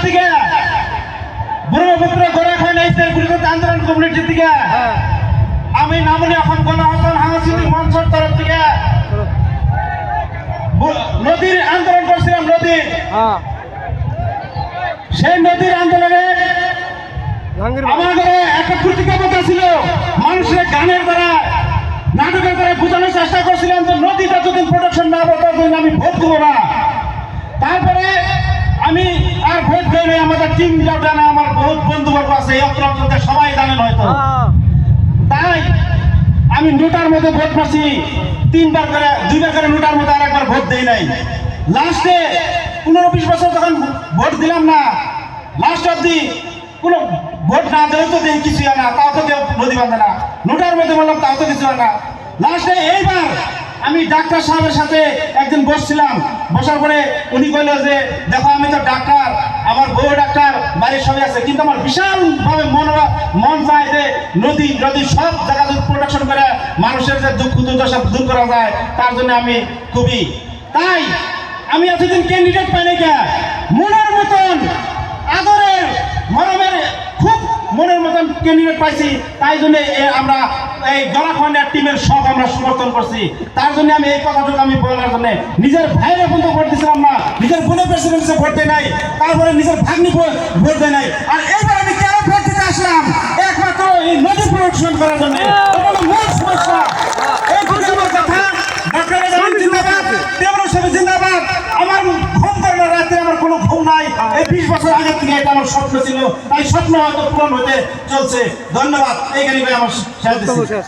থেকে ব্রহ্মপুত্র গোরাখা ন্যাশনাল পরিষদ আন্দোলন কমিটির থেকে আমি নামনি এখন গণহত্যার সাংস্কৃতিক মঞ্চের তরফ থেকে নদীর আন্দোলন করছিলাম। নদীর সেই নদীর আন্দোলনে আমাদের একটা প্রতিজ্ঞাবদ্ধ ছিল, মানুষের গানের দ্বারা নাটকের দ্বারা বোঝানোর চেষ্টা করছিলাম যে নদীটা যতদিন প্রোটেকশন না হবে ততদিন আমি ভোট দেবো না। তারপরে আমি আর ভোট দেই নাই, আমাদের টিম জানে, আমার বহুত বন্ধুবর্গ আছে এই অঞ্চলে, সবাই জানেন হয়তো। তাই আমি নোটার মধ্যে ভোট পাচ্ছি, 3বার করে 2বার করে নোটার মধ্যে আর একবার ভোট দেই নাই। লাস্টে 15-20 বছর যখন ভোট দিলাম না, লাস্ট অব্দি কোনো ভোট না দিলেও তো দেখি কিছু না, তাও তো কেউ নদী বাঁধে না। নোটার মধ্যে বললাম তাও তো কিছু না। লাস্টে এইবার আমি ডাক্তার সাহেবের সাথে একদিন বসছিলাম, বসার পরে উনি কইল যে দেখো আমি তো ডাক্তার, আমার বউ ডাক্তার, বাড়ির সবাই আছে, কিন্তু আমার বিশালভাবে মন চায় যে নদী সব জায়গা যদি প্রোটেকশন করে মানুষের যে দুঃখ দুর্দশা দূর করা যায়, তার জন্য আমি খুবই, তাই আমি এতদিন ক্যান্ডিডেট পাই নাই, মনের মতন আদরের মরমের খুব মনের মতন ক্যান্ডিডেট পাইছি। তাই জন্য আমরা এই গলাখন্ডের টিমের সব আমরা সমর্থন করছি। তার জন্য আমি এই কথাটুকু আমি বলার জন্য নিজের ভাইয়ের পর্যন্ত ভোট দিয়েছিলাম না, নিজের বোনের প্রেসিডেন্টে ভোট দেয় নাই, তারপরে নিজের ভাগ্নি ভোট দেয় নাই। আর এইবার আমি কেন ভোট দিতে আসলাম? একমাত্র এই নদী প্রোটেকশন করার জন্য। মূল সমস্যা এই আমার কথা। ডক্টর জিন্দাবাদ, দেবরাজ সাহেব জিন্দাবাদ। আমার ঘুম করে না রাতে, আমার কোনো ঘুম নাই। এই 20 বছর আগে থেকে এটা আমার স্বপ্ন ছিল, তাই স্বপ্ন হয়তো পূরণ হতে চলছে। ধন্যবাদ। এই গাড়ি ভাই আমার শেষ।